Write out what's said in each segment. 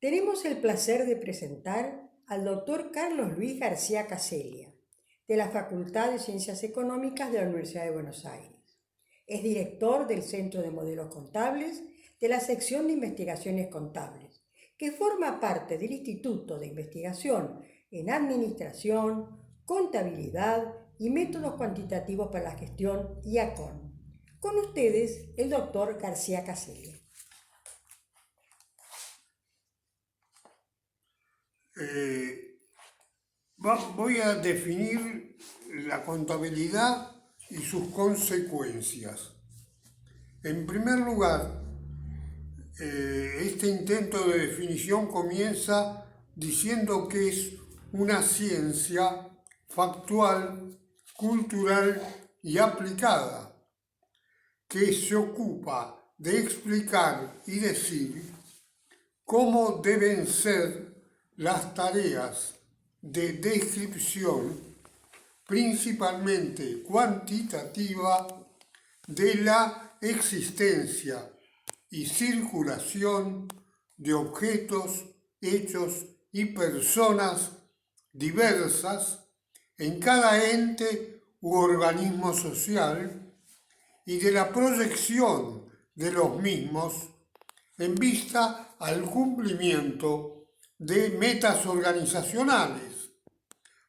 Tenemos el placer de presentar al doctor Carlos Luis García Caselia, de la Facultad de Ciencias Económicas de la Universidad de Buenos Aires. Es director del Centro de Modelos Contables de la sección de Investigaciones Contables, que forma parte del Instituto de Investigación en Administración, Contabilidad y Métodos Cuantitativos para la Gestión, IACON. Con ustedes, el doctor García Caselia. Voy a definir la contabilidad y sus consecuencias. En primer lugar, este intento de definición comienza diciendo que es una ciencia factual, cultural y aplicada, que se ocupa de explicar y decir cómo deben ser las tareas de descripción, principalmente cuantitativa, de la existencia y circulación de objetos, hechos y personas diversas en cada ente u organismo social y de la proyección de los mismos en vista al cumplimiento de metas organizacionales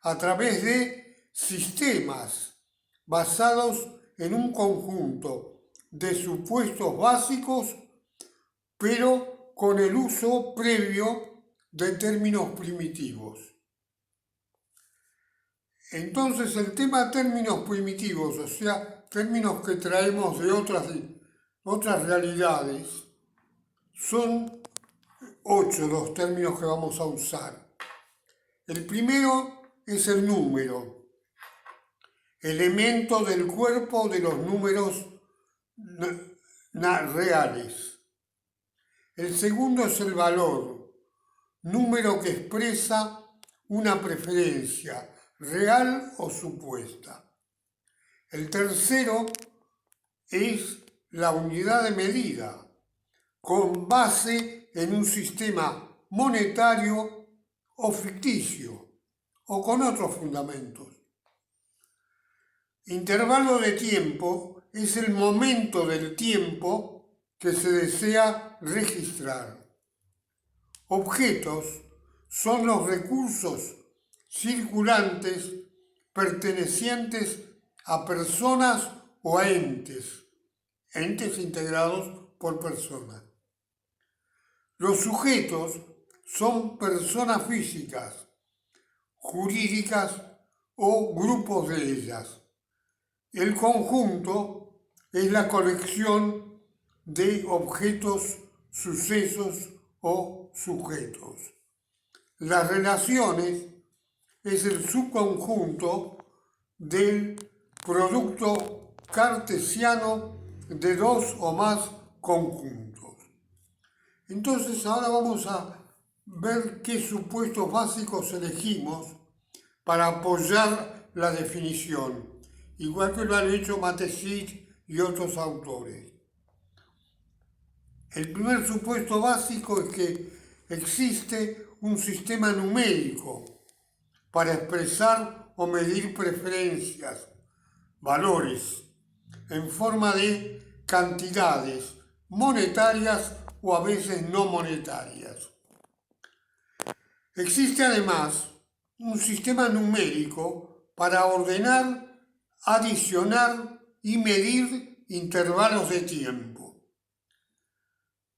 a través de sistemas basados en un conjunto de supuestos básicos, pero con el uso previo de términos primitivos. Entonces, el tema de términos primitivos, o sea, términos que traemos de otras realidades, son 8 los términos que vamos a usar. El primero es el número, elemento del cuerpo de los números reales. El segundo es el valor, número que expresa una preferencia real o supuesta. El tercero es la unidad de medida, con base en un sistema monetario o ficticio, o con otros fundamentos. Intervalo de tiempo es el momento del tiempo que se desea registrar. Objetos son los recursos circulantes pertenecientes a personas o a entes integrados por personas. Los sujetos son personas físicas, jurídicas o grupos de ellas. El conjunto es la colección de objetos, sucesos o sujetos. Las relaciones es el subconjunto del producto cartesiano de dos o más conjuntos. Entonces ahora vamos a ver qué supuestos básicos elegimos para apoyar la definición, igual que lo han hecho Mateschitz y otros autores. El primer supuesto básico es que existe un sistema numérico para expresar o medir preferencias, valores, en forma de cantidades monetarias o a veces no monetarias. Existe además un sistema numérico para ordenar, adicionar y medir intervalos de tiempo.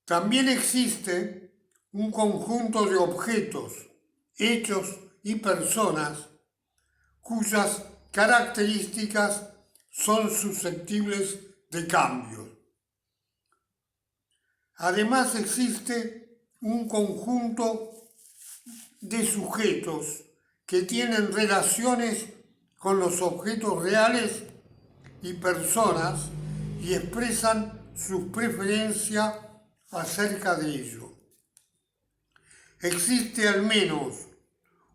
También existe un conjunto de objetos, hechos y personas cuyas características son susceptibles de cambios. Además existe un conjunto de sujetos que tienen relaciones con los objetos reales y personas y expresan su preferencia acerca de ello. Existe al menos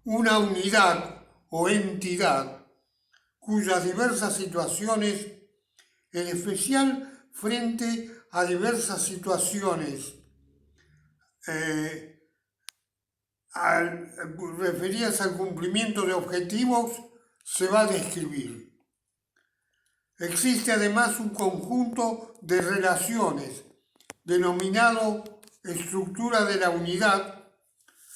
una unidad o entidad cuyas diversas situaciones, en especial frente a diversas situaciones referidas al cumplimiento de objetivos se va a describir. Existe además un conjunto de relaciones denominado estructura de la unidad,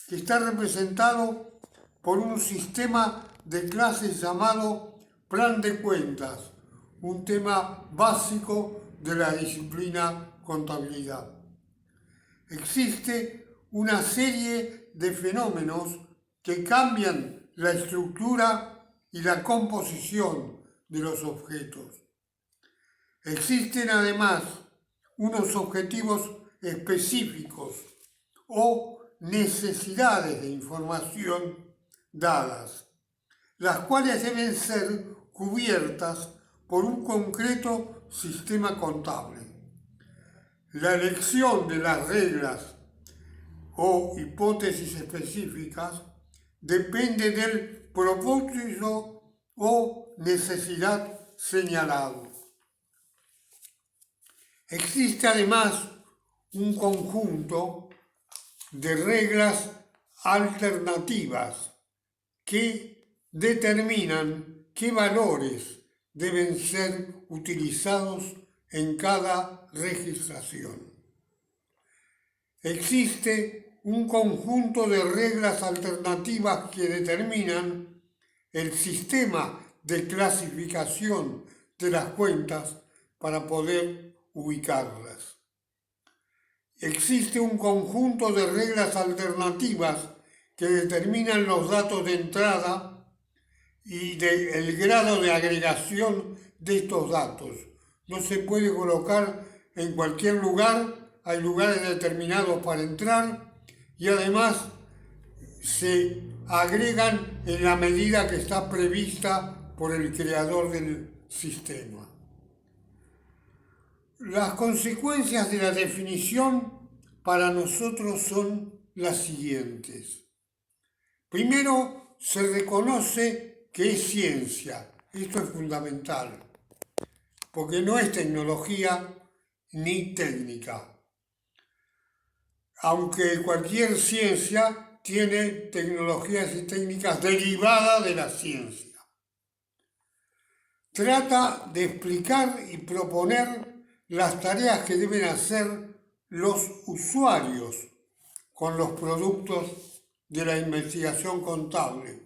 que está representado por un sistema de clases llamado plan de cuentas, un tema básico de la disciplina contabilidad. Existe una serie de fenómenos que cambian la estructura y la composición de los objetos. Existen además unos objetivos específicos o necesidades de información dadas, las cuales deben ser cubiertas por un concreto sistema contable. La elección de las reglas o hipótesis específicas depende del propósito o necesidad señalado. Existe además un conjunto de reglas alternativas que determinan qué valores deben ser utilizados en cada registración. Existe un conjunto de reglas alternativas que determinan el sistema de clasificación de las cuentas para poder ubicarlas. Existe un conjunto de reglas alternativas que determinan los datos de entrada y el grado de agregación de estos datos. No se puede colocar en cualquier lugar, hay lugares determinados para entrar y además se agregan en la medida que está prevista por el creador del sistema. Las consecuencias de la definición para nosotros son las siguientes. Primero, se reconoce que es ciencia. Esto es fundamental, porque no es tecnología ni técnica. Aunque cualquier ciencia tiene tecnologías y técnicas derivadas de la ciencia. Trata de explicar y proponer las tareas que deben hacer los usuarios con los productos de la investigación contable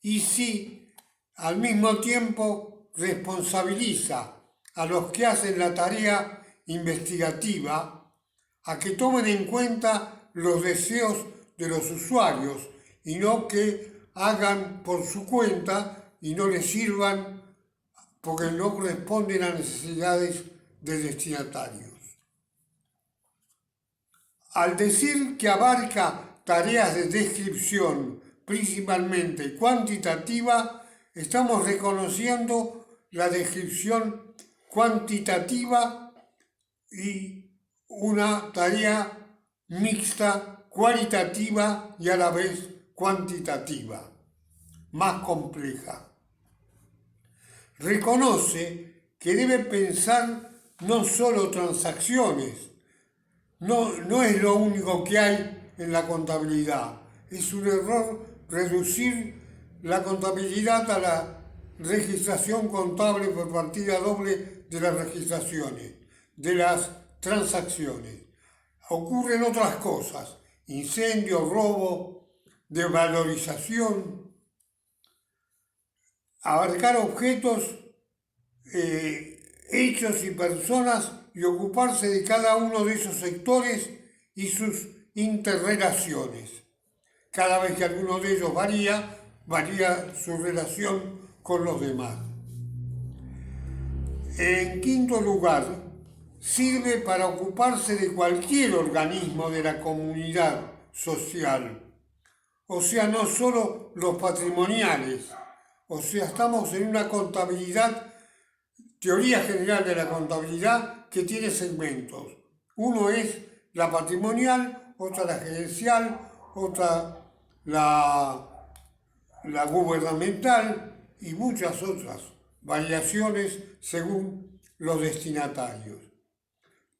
y si al mismo tiempo responsabiliza a los que hacen la tarea investigativa a que tomen en cuenta los deseos de los usuarios y no que hagan por su cuenta y no les sirvan porque no responden a necesidades de destinatarios. Al decir que abarca tareas de descripción principalmente cuantitativa, estamos reconociendo la descripción cuantitativa y una tarea mixta, cualitativa y a la vez cuantitativa, más compleja. Reconoce que debe pensar no solo transacciones, no es lo único que hay en la contabilidad. Es un error reducir la contabilidad a la registración contable por partida doble de las registraciones, de las transacciones. Ocurren otras cosas, incendio, robo, desvalorización, abarcar objetos, hechos y personas y ocuparse de cada uno de esos sectores y sus interrelaciones. Cada vez que alguno de ellos varía su relación con los demás. En quinto lugar, sirve para ocuparse de cualquier organismo de la comunidad social, o sea, no solo los patrimoniales, o sea, estamos en una contabilidad, teoría general de la contabilidad que tiene segmentos. Uno es la patrimonial, otra la gerencial, otra la gubernamental y muchas otras variaciones según los destinatarios.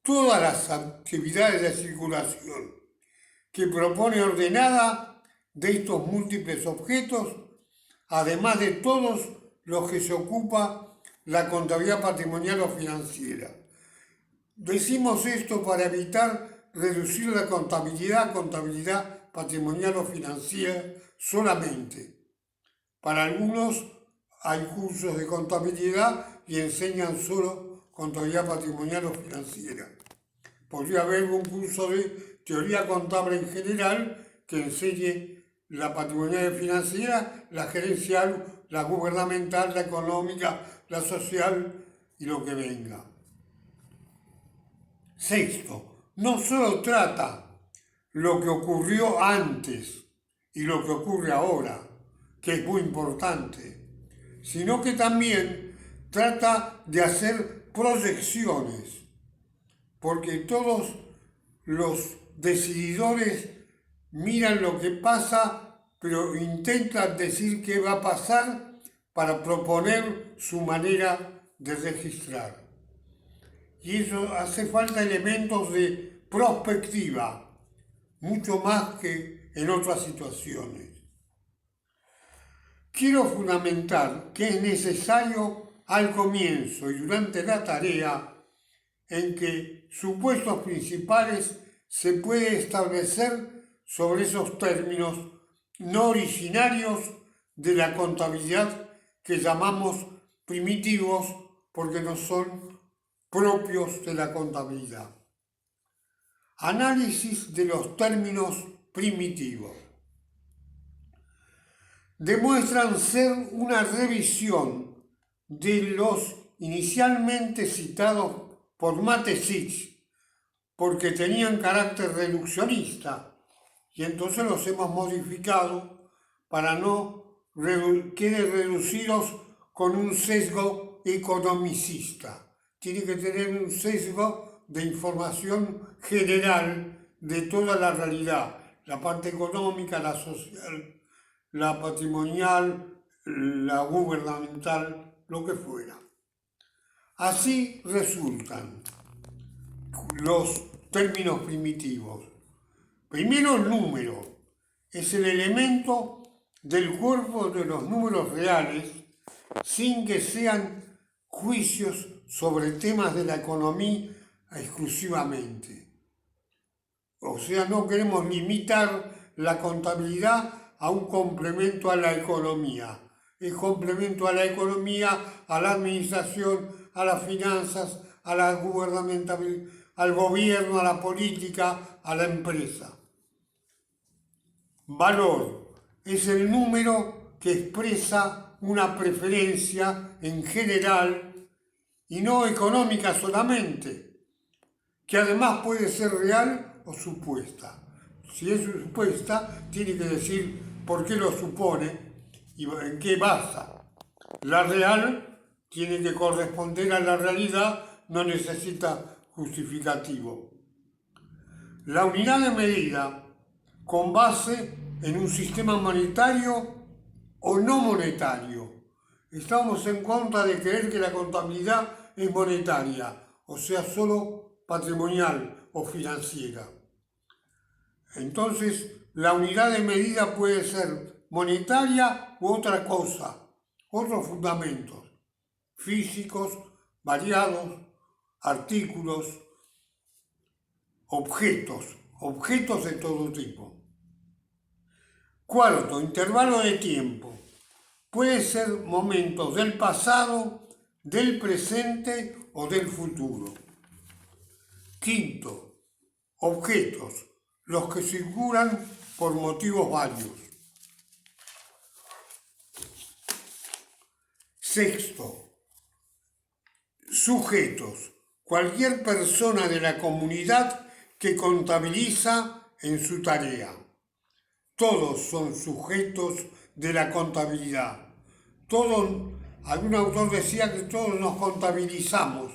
Todas las actividades de circulación que propone ordenada de estos múltiples objetos, además de todos los que se ocupa la contabilidad patrimonial o financiera. Decimos esto para evitar reducir la contabilidad a contabilidad patrimonial o financiera solamente. Para algunos hay cursos de contabilidad y enseñan solo contabilidad patrimonial o financiera. Podría haber un curso de teoría contable en general que enseñe la patrimonial y financiera, la gerencial, la gubernamental, la económica, la social y lo que venga. Sexto, no solo trata lo que ocurrió antes y lo que ocurre ahora, que es muy importante, sino que también trata de hacer proyecciones, porque todos los decididores miran lo que pasa, pero intentan decir qué va a pasar para proponer su manera de registrar. Y eso hace falta elementos de prospectiva, mucho más que en otras situaciones. Quiero fundamentar que es necesario al comienzo y durante la tarea en que supuestos principales se puede establecer sobre esos términos no originarios de la contabilidad que llamamos primitivos porque no son propios de la contabilidad. Análisis de los términos primitivos. Demuestran ser una revisión de los inicialmente citados por Mateschitz, porque tenían carácter reduccionista, y entonces los hemos modificado para no queden reducidos con un sesgo economicista. Tiene que tener un sesgo de información general de toda la realidad, la parte económica, la social, la patrimonial, la gubernamental, lo que fuera. Así resultan los términos primitivos. Primero, el número es el elemento del cuerpo de los números reales sin que sean juicios sobre temas de la economía exclusivamente. O sea, no queremos limitar la contabilidad a un complemento a la economía. Es complemento a la economía, a la administración, a las finanzas, a la gubernamentalidad, al gobierno, a la política, a la empresa. Valor es el número que expresa una preferencia en general y no económica solamente, que además puede ser real o supuesta. Si es supuesta, tiene que decir por qué lo supone y en qué basa. La real tiene que corresponder a la realidad, no necesita justificativo. La unidad de medida con base en un sistema monetario o no monetario. Estamos en contra de creer que la contabilidad es monetaria, o sea, solo patrimonial o financiera. Entonces, la unidad de medida puede ser monetaria u otra cosa, otros fundamentos físicos, variados, artículos, objetos de todo tipo. Cuarto, intervalo de tiempo. Puede ser momentos del pasado, del presente o del futuro. Quinto, objetos, los que circulan por motivos varios. Sexto, sujetos, cualquier persona de la comunidad que contabiliza en su tarea. Todos son sujetos de la contabilidad. Algún autor decía que todos nos contabilizamos,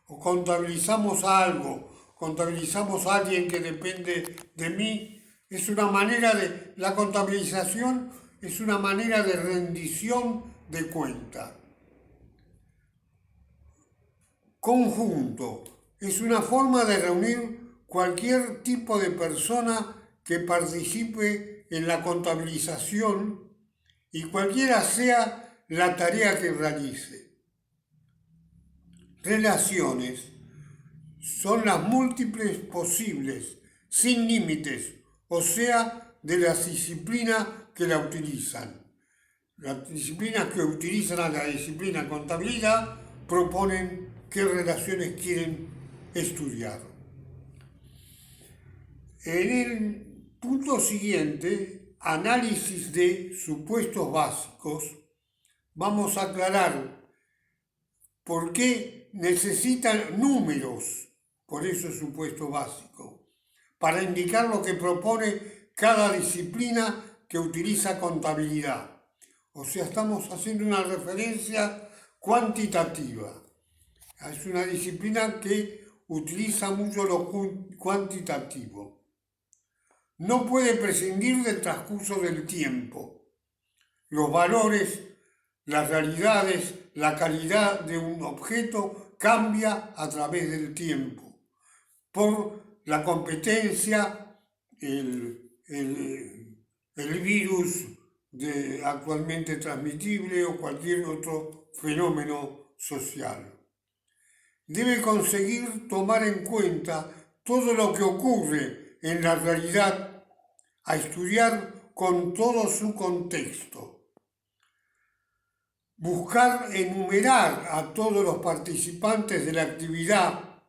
o contabilizamos a algo, contabilizamos a alguien que depende de mí. Es una manera la contabilización es una manera de rendición de cuenta. Conjunto es una forma de reunir cualquier tipo de persona que participe en la contabilización y cualquiera sea la tarea que realice. Relaciones son las múltiples posibles, sin límites, o sea, de las disciplinas que la utilizan. Las disciplinas que utilizan a la disciplina contabilidad proponen qué relaciones quieren estudiar. En el punto siguiente, análisis de supuestos básicos, vamos a aclarar por qué necesitan números, por eso es supuesto básico, para indicar lo que propone cada disciplina que utiliza contabilidad. O sea, estamos haciendo una referencia cuantitativa. Es una disciplina que utiliza mucho lo cuantitativo. No puede prescindir del transcurso del tiempo. Los valores, las realidades, la calidad de un objeto cambia a través del tiempo por la competencia, el virus actualmente transmitible o cualquier otro fenómeno social. Debe conseguir tomar en cuenta todo lo que ocurre en la realidad, a estudiar con todo su contexto. Buscar enumerar a todos los participantes de la actividad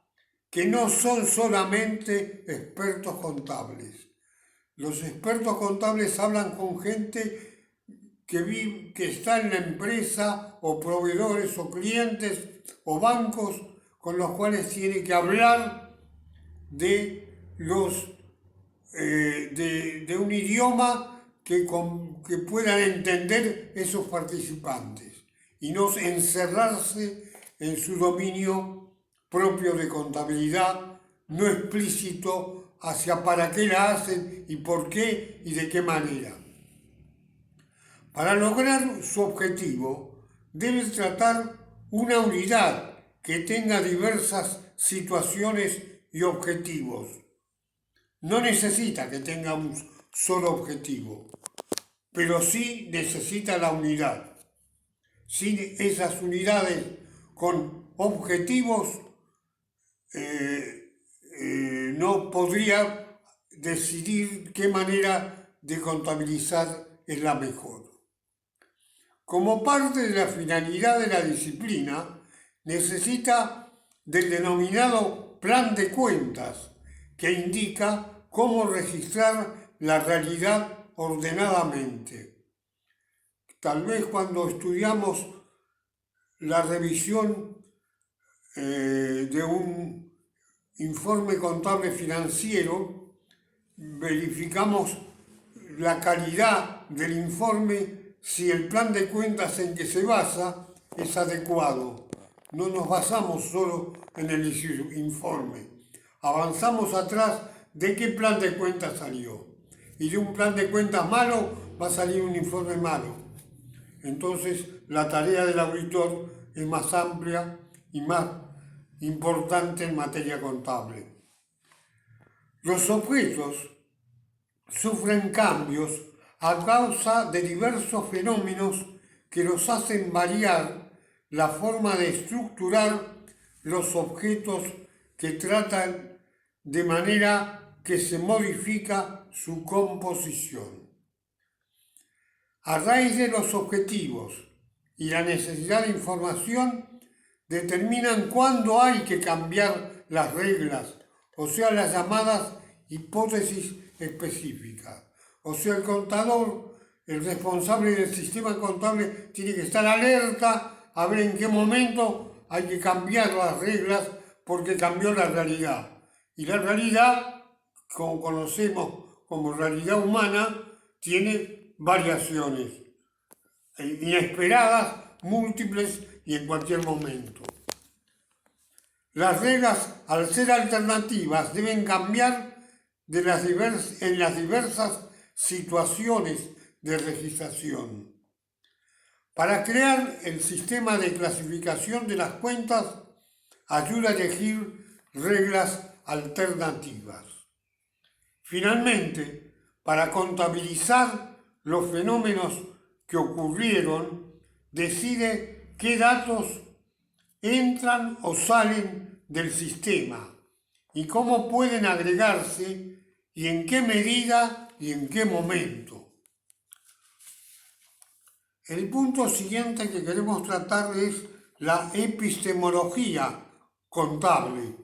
que no son solamente expertos contables. Los expertos contables hablan con gente que está en la empresa, o proveedores, o clientes, o bancos, con los cuales tiene que hablar de un idioma que puedan entender esos participantes y no encerrarse en su dominio propio de contabilidad, no explícito hacia para qué la hacen y por qué y de qué manera. Para lograr su objetivo, debe tratar una unidad que tenga diversas situaciones y objetivos. No necesita que tenga un solo objetivo, pero sí necesita la unidad. Sin esas unidades con objetivos, no podría decidir qué manera de contabilizar es la mejor. Como parte de la finalidad de la disciplina, necesita del denominado plan de cuentas, que indica cómo registrar la realidad ordenadamente. Tal vez cuando estudiamos la revisión de un informe contable financiero, verificamos la calidad del informe, si el plan de cuentas en que se basa es adecuado. No nos basamos solo en el informe. Avanzamos atrás de qué plan de cuentas salió. Y de un plan de cuentas malo va a salir un informe malo. Entonces la tarea del auditor es más amplia y más importante en materia contable. Los objetos sufren cambios a causa de diversos fenómenos que los hacen variar la forma de estructurar los objetos, que tratan de manera que se modifica su composición. A raíz de los objetivos y la necesidad de información, determinan cuándo hay que cambiar las reglas, o sea, las llamadas hipótesis específicas. O sea, el contador, el responsable del sistema contable, tiene que estar alerta a ver en qué momento hay que cambiar las reglas porque cambió la realidad. Y la realidad, como conocemos como realidad humana, tiene variaciones inesperadas, múltiples y en cualquier momento. Las reglas, al ser alternativas, deben cambiar en las diversas situaciones de registración. Para crear el sistema de clasificación de las cuentas, ayuda a elegir reglas alternativas. Finalmente, para contabilizar los fenómenos que ocurrieron, decide qué datos entran o salen del sistema y cómo pueden agregarse y en qué medida y en qué momento. El punto siguiente que queremos tratar es la epistemología contable.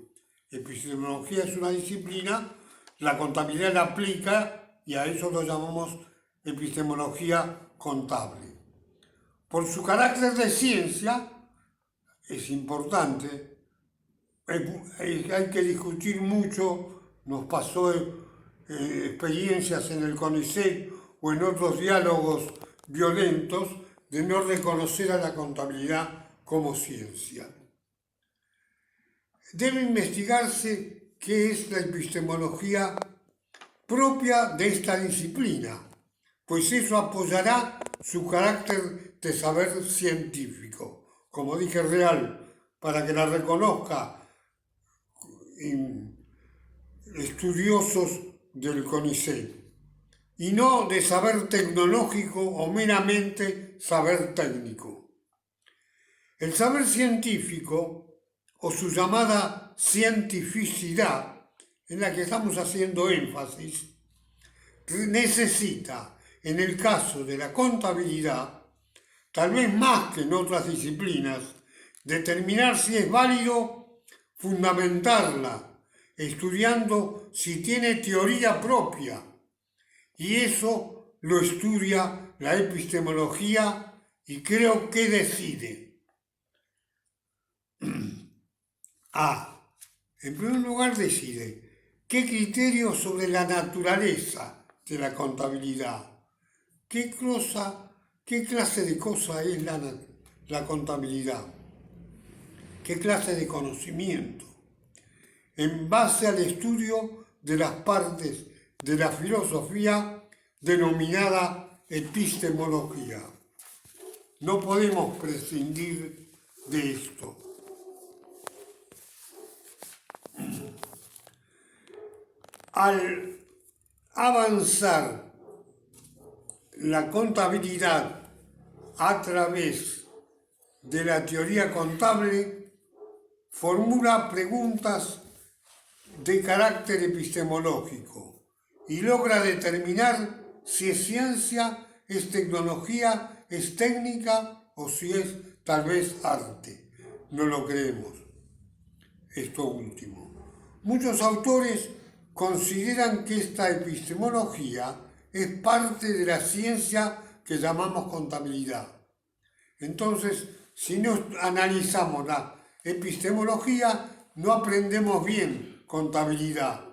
Epistemología es una disciplina, la contabilidad la aplica y a eso lo llamamos epistemología contable. Por su carácter de ciencia, es importante, hay que discutir mucho, nos pasó experiencias en el CONICET o en otros diálogos violentos de no reconocer a la contabilidad como ciencia. Debe investigarse qué es la epistemología propia de esta disciplina, pues eso apoyará su carácter de saber científico, como dije, real, para que la reconozca estudiosos del CONICET, y no de saber tecnológico o meramente saber técnico. El saber científico, o su llamada cientificidad, en la que estamos haciendo énfasis, necesita, en el caso de la contabilidad, tal vez más que en otras disciplinas, determinar si es válido fundamentarla, estudiando si tiene teoría propia. Y eso lo estudia la epistemología y creo que decide. En primer lugar decide qué criterios sobre la naturaleza de la contabilidad, qué clase de cosa es la contabilidad, qué clase de conocimiento, en base al estudio de las partes de la filosofía denominada epistemología. No podemos prescindir de esto. Al avanzar la contabilidad a través de la teoría contable, formula preguntas de carácter epistemológico y logra determinar si es ciencia, es tecnología, es técnica o si es tal vez arte. No lo creemos, esto último. Muchos autores consideran que esta epistemología es parte de la ciencia que llamamos contabilidad. Entonces, si no analizamos la epistemología, no aprendemos bien contabilidad.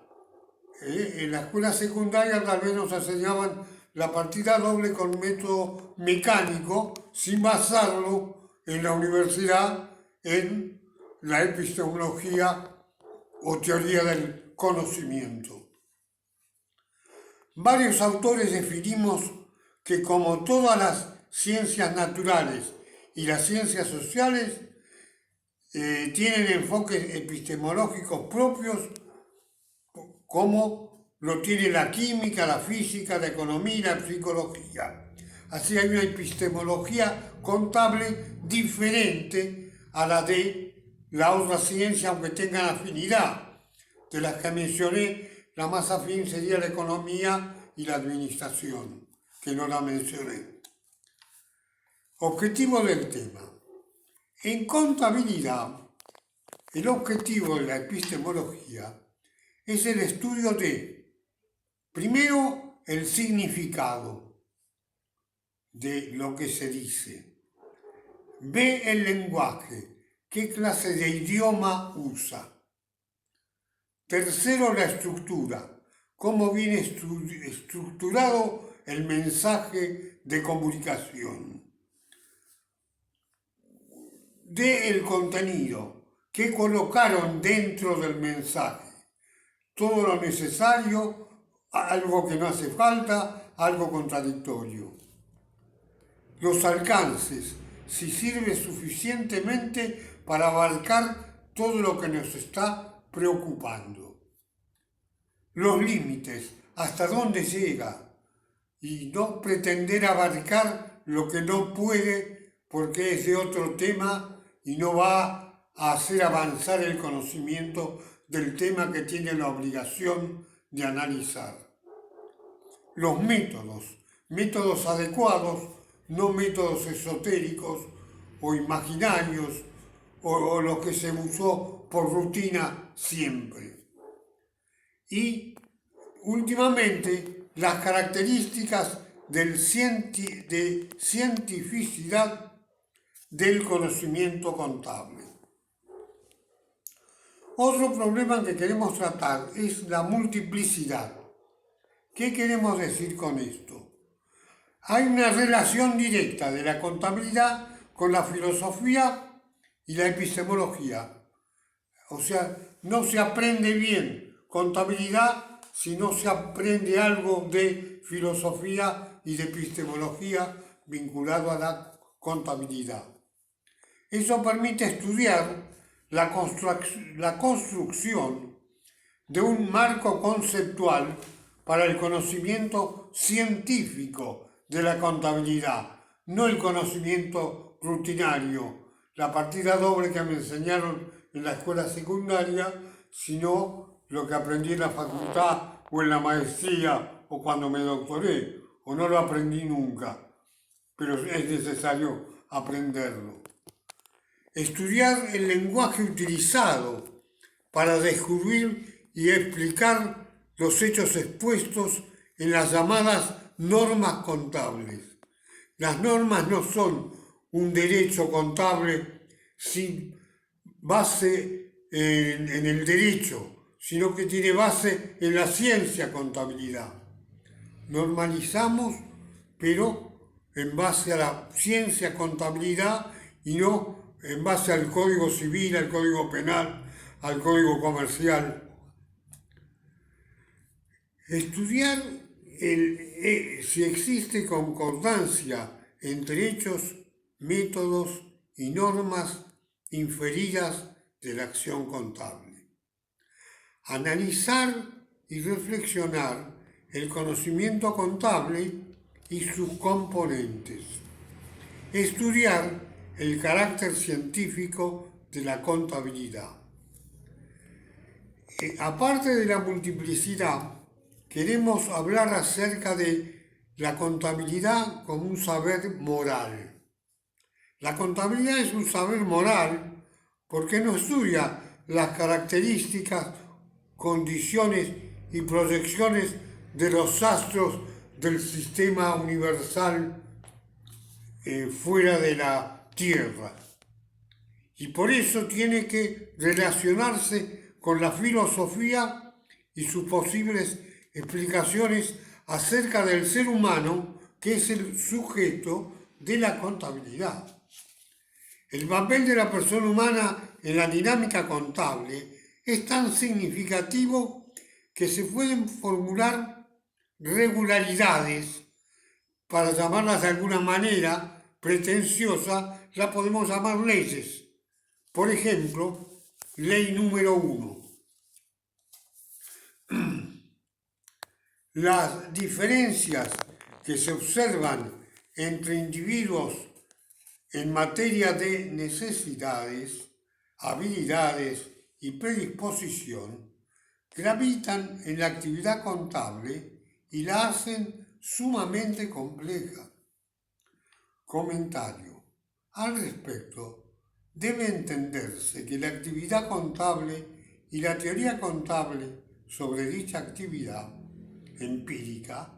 En la escuela secundaria tal vez nos enseñaban la partida doble con método mecánico, sin basarlo en la universidad en la epistemología o teoría del conocimiento. Varios autores definimos que, como todas las ciencias naturales y las ciencias sociales, tienen enfoques epistemológicos propios, como lo tiene la química, la física, la economía y la psicología. Así hay una epistemología contable diferente a la de la otra ciencia, aunque tengan afinidad. De las que mencioné, la más afín sería la economía y la administración, que no la mencioné. Objetivo del tema. En contabilidad, el objetivo de la epistemología es el estudio de, primero, el significado de lo que se dice. B, el lenguaje, qué clase de idioma usa. Tercero, la estructura, cómo viene estructurado el mensaje de comunicación. D, el contenido, qué colocaron dentro del mensaje. Todo lo necesario, algo que no hace falta, algo contradictorio. Los alcances, si sirve suficientemente para abarcar todo lo que nos está preocupando. Los límites, hasta dónde llega y no pretender abarcar lo que no puede porque es de otro tema y no va a hacer avanzar el conocimiento del tema que tiene la obligación de analizar. Los métodos adecuados, no métodos esotéricos o imaginarios o los que se usó por rutina siempre. Y últimamente las características de cientificidad del conocimiento contable. Otro problema que queremos tratar es la multiplicidad. ¿Qué queremos decir con esto? Hay una relación directa de la contabilidad con la filosofía y la epistemología. O sea, no se aprende bien contabilidad si no se aprende algo de filosofía y de epistemología vinculado a la contabilidad. Eso permite estudiar la construcción de un marco conceptual para el conocimiento científico de la contabilidad, no el conocimiento rutinario, la partida doble que me enseñaron en la escuela secundaria, sino lo que aprendí en la facultad o en la maestría o cuando me doctoré, o no lo aprendí nunca, pero es necesario aprenderlo. Estudiar el lenguaje utilizado para descubrir y explicar los hechos expuestos en las llamadas normas contables. Las normas no son un derecho contable sin base en el derecho, sino que tiene base en la ciencia contabilidad. Normalizamos, pero en base a la ciencia contabilidad y no en base al Código Civil, al Código Penal, al Código Comercial. Estudiar si existe concordancia entre hechos, métodos y normas inferidas de la acción contable. Analizar y reflexionar el conocimiento contable y sus componentes. Estudiar el carácter científico de la contabilidad. Aparte de la multiplicidad, queremos hablar acerca de la contabilidad como un saber moral. La contabilidad es un saber moral porque no estudia las características, condiciones y proyecciones de los astros del sistema universal fuera de la Tierra. Y por eso tiene que relacionarse con la filosofía y sus posibles explicaciones acerca del ser humano, que es el sujeto de la contabilidad. El papel de la persona humana en la dinámica contable es tan significativo que se pueden formular regularidades, para llamarlas de alguna manera pretenciosa, la podemos llamar leyes. Por ejemplo, ley número 1. Las diferencias que se observan entre individuos en materia de necesidades, habilidades y predisposición gravitan en la actividad contable y la hacen sumamente compleja. Comentario. Al respecto, debe entenderse que la actividad contable y la teoría contable sobre dicha actividad empírica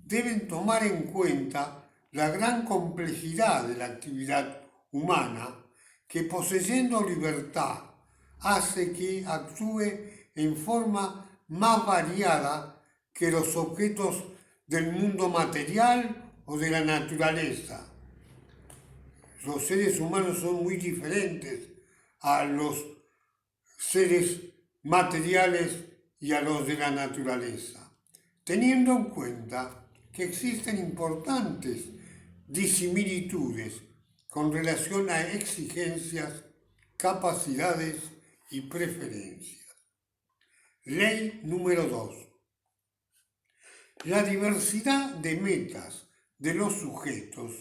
deben tomar en cuenta la gran complejidad de la actividad humana que, poseyendo libertad, hace que actúe en forma más variada que los objetos del mundo material o de la naturaleza. Los seres humanos son muy diferentes a los seres materiales y a los de la naturaleza, teniendo en cuenta que existen importantes disimilitudes con relación a exigencias, capacidades y preferencias. Ley número 2. La diversidad de metas de los sujetos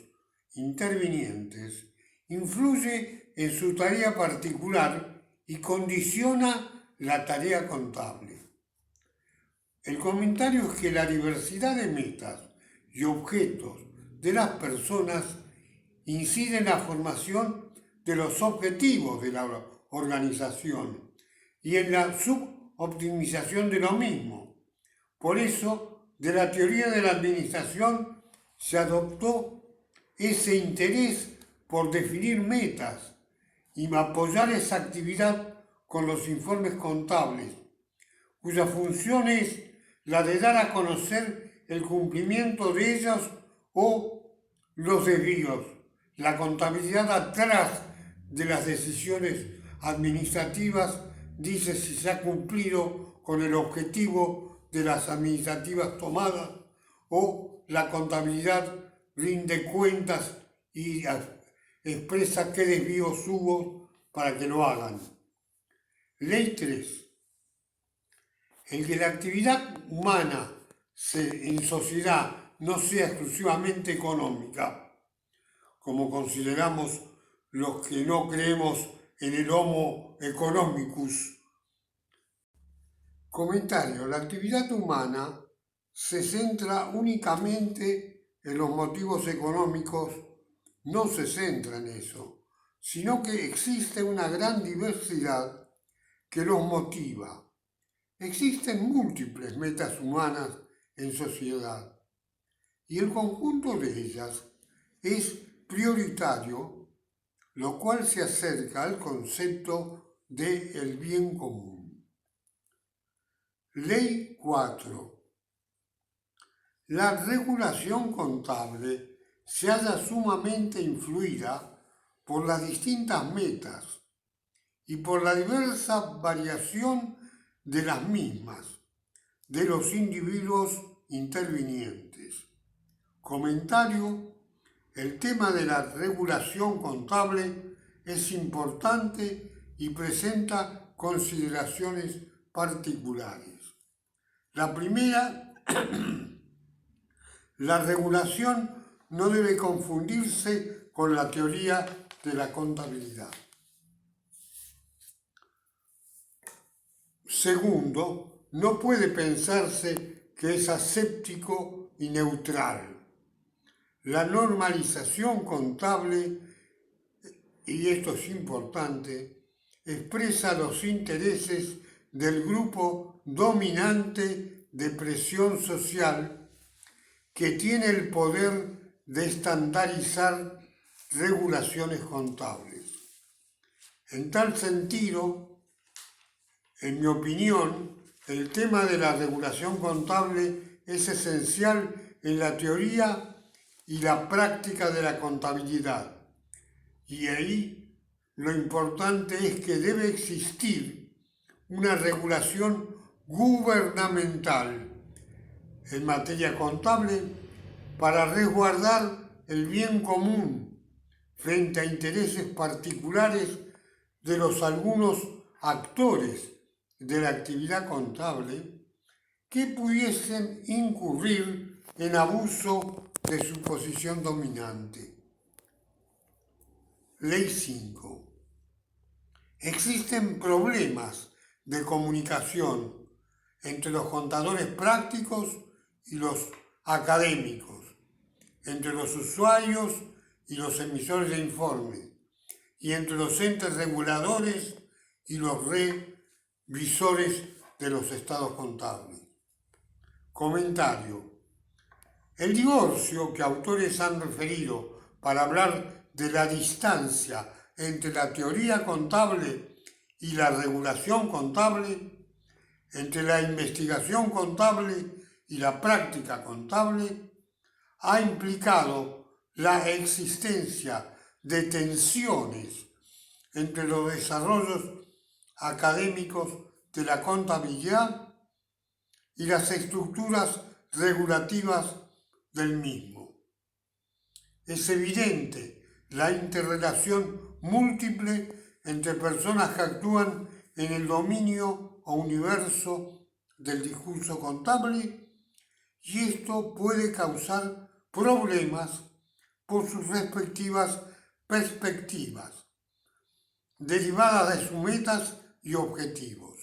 intervinientes influye en su tarea particular y condiciona la tarea contable. El comentario es que la diversidad de metas y objetos de las personas incide en la formación de los objetivos de la organización y en la suboptimización de lo mismo. Por eso, de la teoría de la administración se adoptó ese interés por definir metas y apoyar esa actividad con los informes contables, cuya función es la de dar a conocer el cumplimiento de ellos o los desvíos, la contabilidad atrás de las decisiones administrativas dice si se ha cumplido con el objetivo de las administrativas tomadas o la contabilidad rinde cuentas y expresa qué desvíos hubo para que lo hagan. Ley 3. El que la actividad humana en sociedad no sea exclusivamente económica, como consideramos los que no creemos en el Homo economicus. Comentario: la actividad humana se centra únicamente en los motivos económicos, no se centra en eso, sino que existe una gran diversidad que los motiva. Existen múltiples metas humanas en sociedad y el conjunto de ellas es prioritario, lo cual se acerca al concepto de el bien común. Ley 4. La regulación contable se halla sumamente influida por las distintas metas y por la diversa variación de las mismas de los individuos intervinientes. Comentario: el tema de la regulación contable es importante y presenta consideraciones particulares. La primera, la regulación no debe confundirse con la teoría de la contabilidad. Segundo, no puede pensarse que es aséptico y neutral. La normalización contable, y esto es importante, expresa los intereses del grupo dominante de presión social que tiene el poder de estandarizar regulaciones contables. En tal sentido, en mi opinión, el tema de la regulación contable es esencial en la teoría y la práctica de la contabilidad. Y ahí lo importante es que debe existir una regulación gubernamental en materia contable para resguardar el bien común frente a intereses particulares de los algunos actores de la actividad contable que pudiesen incurrir en abuso de su posición dominante. Ley 5. Existen problemas de comunicación entre los contadores prácticos y los académicos, entre los usuarios y los emisores de informes, y entre los entes reguladores y los revisores de los estados contables. Comentario: el divorcio que autores han referido para hablar de la distancia entre la teoría contable y la regulación contable, entre la investigación contable y la práctica contable, ha implicado la existencia de tensiones entre los desarrollos académicos de la contabilidad y las estructuras regulativas del mismo. Es evidente la interrelación múltiple entre personas que actúan en el dominio o universo del discurso contable y esto puede causar problemas por sus respectivas perspectivas, derivadas de sus metas y objetivos.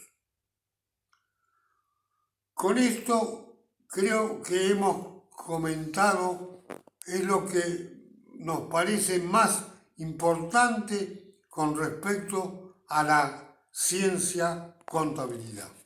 Con esto creo que hemos comentado es lo que nos parece más importante con respecto a la ciencia contabilidad.